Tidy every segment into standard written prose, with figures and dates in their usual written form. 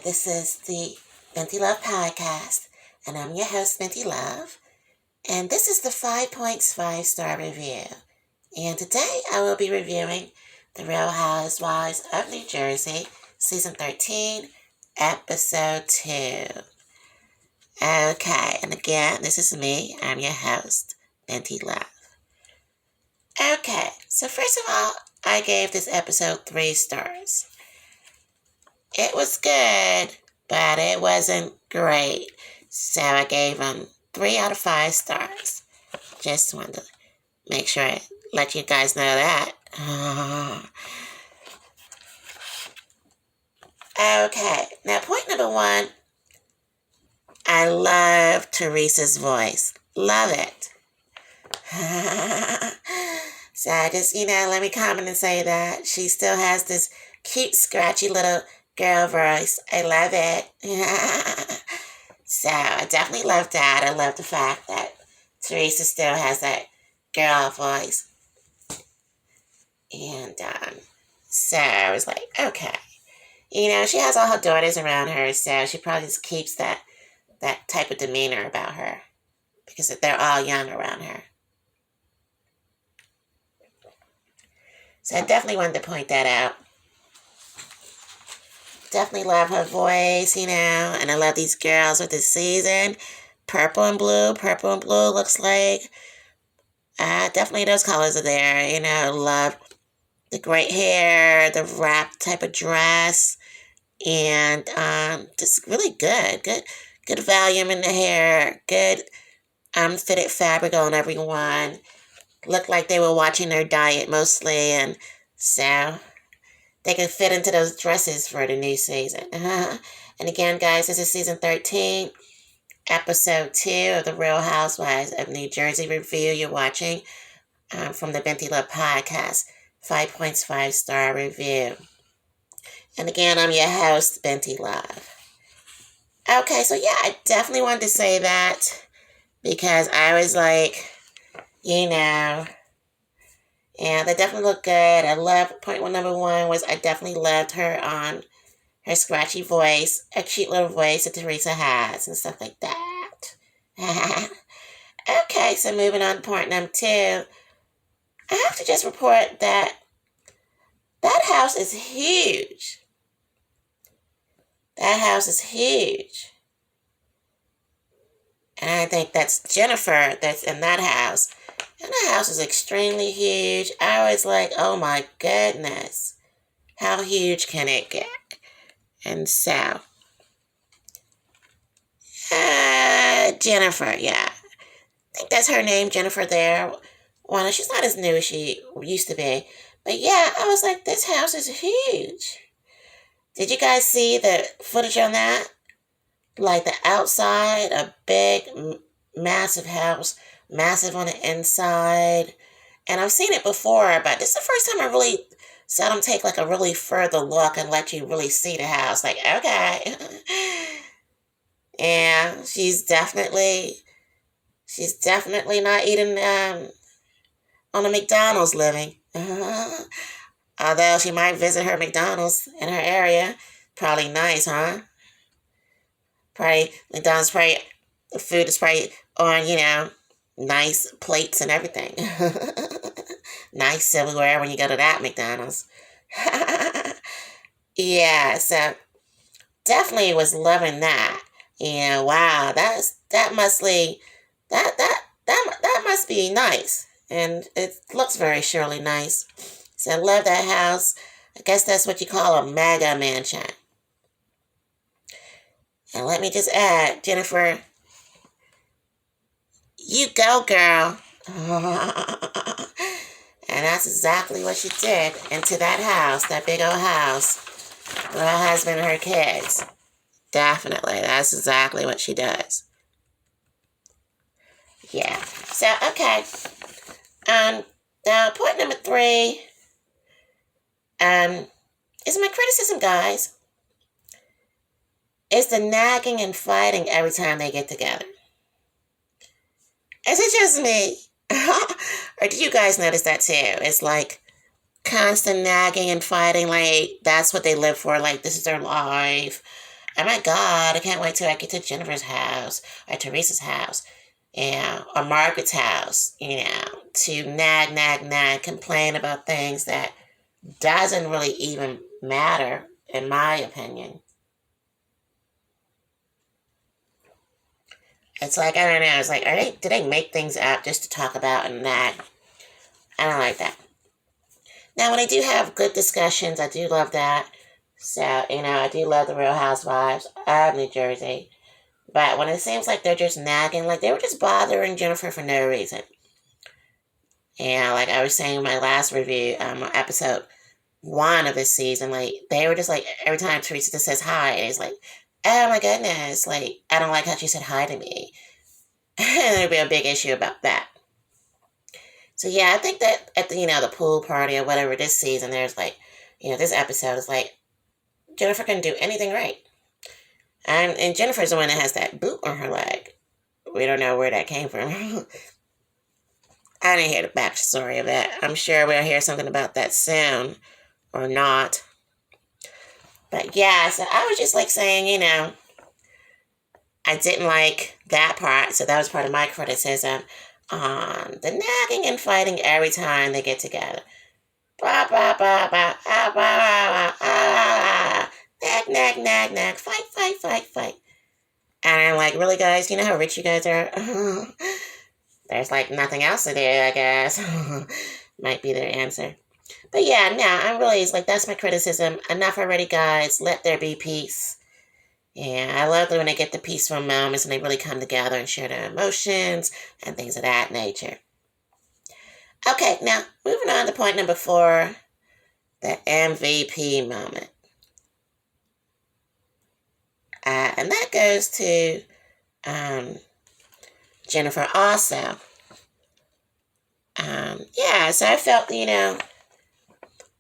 This is the Binti Love Podcast, and I'm your host, Binti Love, and this is the 5Points 5-Star review. And today I will be reviewing The Real Housewives of New Jersey, Season 13, Episode 2. Okay, and again, this is me. I'm your host, Binti Love. Okay, so first of all, I gave this episode 3 stars. It was good, but it wasn't great. So I gave them 3 out of 5 stars. Just wanted to make sure I let you guys know that. Okay, now point number 1. I love Teresa's voice. Love it. So I just, let me comment and say that she still has this cute, scratchy little girl voice. I love it. So I definitely love that. I love the fact that Teresa still has that girl voice. And so I was like, okay. She has all her daughters around her, so she probably just keeps that type of demeanor about her because they're all young around her. So I definitely wanted to point that out. Definitely love her voice, and I love these girls with this season. Purple and blue looks like. Definitely those colors are there. Love the great hair, the wrap type of dress, and just really good volume in the hair, good fitted fabric on everyone. Looked like they were watching their diet mostly, and so they can fit into those dresses for the new season. And again, guys, this is season 13, episode 2 of The Real Housewives of New Jersey review. You're watching from the Binti Love Podcast, 5Points 5-Star review. And again, I'm your host, Binti Love. Okay, so yeah, I definitely wanted to say that because I was like, and they definitely look good. I love, point number 1 was I definitely loved her on her scratchy voice, a cute little voice that Teresa has and stuff like that. Okay, so moving on to point number 2. I have to just report that house is huge. That house is huge. And I think that's Jennifer that's in that house. And the house is extremely huge. I was like, oh my goodness. How huge can it get? And so, Jennifer, yeah. I think that's her name, Jennifer there. Well, she's not as new as she used to be. But yeah, I was like, this house is huge. Did you guys see the footage on that? Like the outside, a big, massive house, massive on the inside. And I've seen it before, but this is the first time I really saw them take like a really further look and let you really see the house. Like, okay. And she's definitely not eating on a McDonald's living. Although she might visit her McDonald's in her area. Probably nice, huh? Probably, McDonald's probably, the food is probably on, nice plates and everything. Nice silverware when you go to that McDonald's. Yeah, so definitely was loving that. Wow, that must be nice. And it looks very surely nice. So I love that house. I guess that's what you call a mega mansion. And let me just add, Jennifer, you go, girl. And that's exactly what she did into that house, that big old house, with her husband and her kids. Definitely, that's exactly what she does. Yeah. So, okay. Now, point number 3 is my criticism, guys. Is the nagging and fighting every time they get together. Is it just me? Or do you guys notice that too? It's like constant nagging and fighting, like that's what they live for, like this is their life. oh my God, I can't wait till I get to Jennifer's house or Teresa's house, or Margaret's house, to nag, complain about things that doesn't really even matter, in my opinion. It's like, I don't know, it's like, do they make things up just to talk about and nag? I don't like that. Now, when I do have good discussions, I do love that. So, I do love the Real Housewives of New Jersey. But when it seems like they're just nagging, like they were just bothering Jennifer for no reason. Like I was saying in my last review, episode 1 of this season, like they were just like, every time Teresa just says hi, and it's like, oh my goodness, like I don't like how she said hi to me. And there'd be a big issue about that. So yeah, I think that at the, the pool party or whatever this season, there's like, this episode is like, Jennifer couldn't do anything right. And Jennifer's the one that has that boot on her leg. We don't know where that came from. I didn't hear the backstory of that. I'm sure we'll hear something about that soon, or not. But yeah, so I was just like saying, I didn't like that part. So that was part of my criticism on the nagging and fighting every time they get together. Bah, bah, bah, bah, ah, bah, bah, ah, ah, nag, fight. And I'm like, really, guys, you know how rich you guys are? There's like nothing else to do, I guess. Might be their answer. But yeah, no, I'm really, it's like, that's my criticism. Enough already, guys. Let there be peace. Yeah, I love when they get the peaceful moments and they really come together and share their emotions and things of that nature. Okay, now, moving on to point number 4, the MVP moment. And that goes to Jennifer also. So I felt,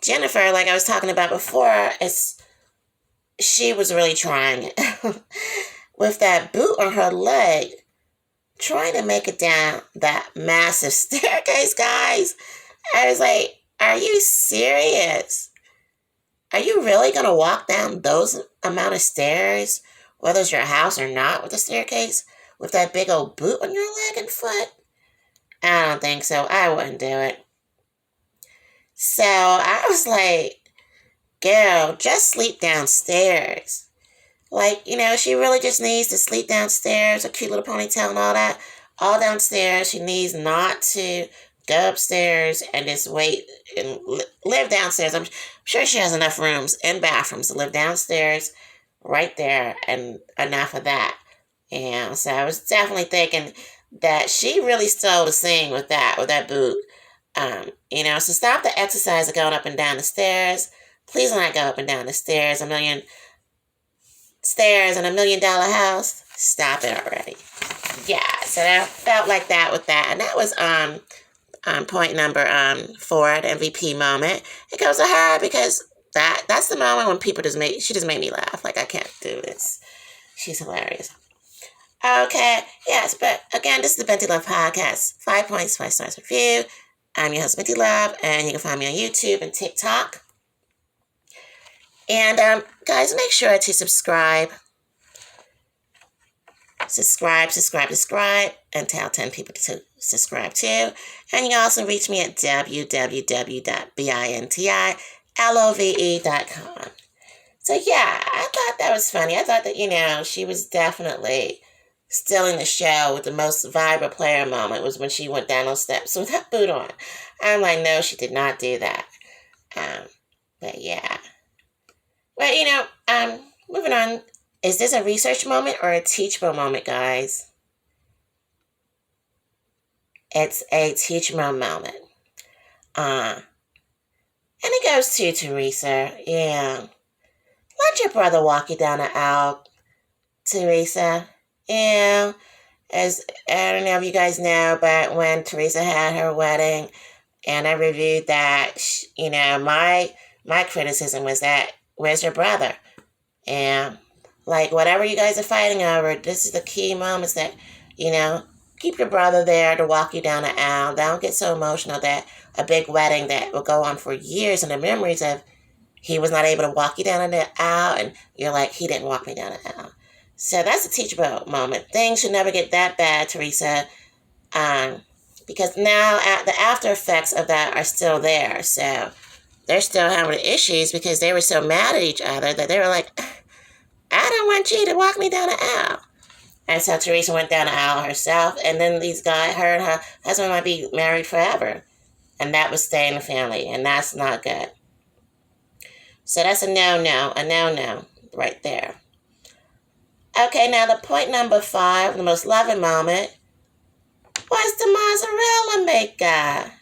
Jennifer, like I was talking about before, she was really trying it. With that boot on her leg, trying to make it down that massive staircase, guys. I was like, are you serious? Are you really going to walk down those amount of stairs, whether it's your house or not, with the staircase, with that big old boot on your leg and foot? I don't think so. I wouldn't do it. So I was like, girl, just sleep downstairs. Like, she really just needs to sleep downstairs, a cute little ponytail and all that. All downstairs. She needs not to go upstairs and just wait and live downstairs. I'm sure she has enough rooms and bathrooms to live downstairs right there, and enough of that. So I was definitely thinking that she really stole the scene with that boot. So stop the exercise of going up and down the stairs. Please do not go up and down the stairs. 1 million stairs in $1 million house. Stop it already. Yeah, so I felt like that with that. And that was point number 4, the MVP moment. It goes to her because that's the moment when she just made me laugh. Like, I can't do this. She's hilarious. Okay, yes, but again, this is the Binti Love Podcast. 5 points, 5 stars review. I'm your host, Binti Love, and you can find me on YouTube and TikTok. And guys, make sure to subscribe. Subscribe, and tell 10 people to subscribe too. And you can also reach me at www.bintilove.com. So yeah, I thought that was funny. I thought that, she was definitely stealing the show with the most vibrant player moment was when she went down those steps with that boot on. I'm like, no, she did not do that. But yeah. Well, moving on. Is this a research moment or a teachable moment, guys? It's a teachable moment. And it goes to Teresa. Yeah. Let your brother walk you down the aisle, Teresa. Yeah. As I don't know if you guys know, but when Teresa had her wedding, and I reviewed that, my criticism was that, where's your brother? And like, whatever you guys are fighting over, this is the key moments that, keep your brother there to walk you down the aisle. Don't get so emotional that a big wedding that will go on for years and the memories of he was not able to walk you down the aisle, and you're like, he didn't walk me down the aisle. So that's a teachable moment. Things should never get that bad, Teresa, because now the after effects of that are still there. So they're still having issues because they were so mad at each other that they were like, I don't want you to walk me down the aisle. And so Teresa went down the aisle herself, and then these guys, her and her husband might be married forever. And that would stay in the family, and that's not good. So that's a no-no right there. Okay, now the point number 5, the most loving moment, was the mozzarella maker.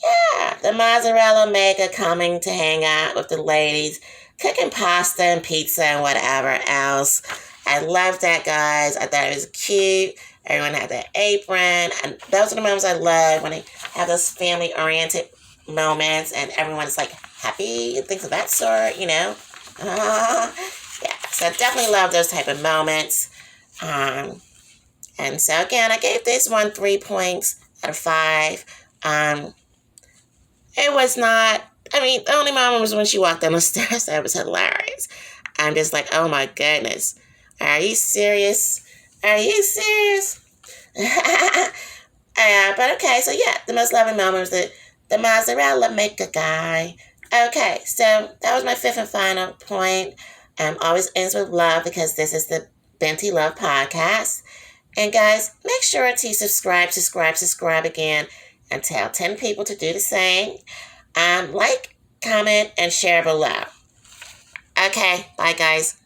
Yeah, the mozzarella maker coming to hang out with the ladies, cooking pasta and pizza and whatever else. I loved that, guys. I thought it was cute. Everyone had their apron. And those are the moments I love, when they have those family-oriented moments and everyone's like happy and things of that sort, you know. Yeah, so I definitely love those type of moments. And so again, I gave this one 3 points out of 5. It was not, I mean, the only moment was when she walked down the stairs. That was hilarious. I'm just like, oh my goodness. Are you serious? Are you serious? But okay, so yeah, the most loving moment was the mozzarella maker guy. Okay, so that was my 5th and final point. Always ends with love, because this is the Binti Love Podcast. And guys, make sure to subscribe again, and tell 10 people to do the same. Like, comment, and share below. Okay, bye guys.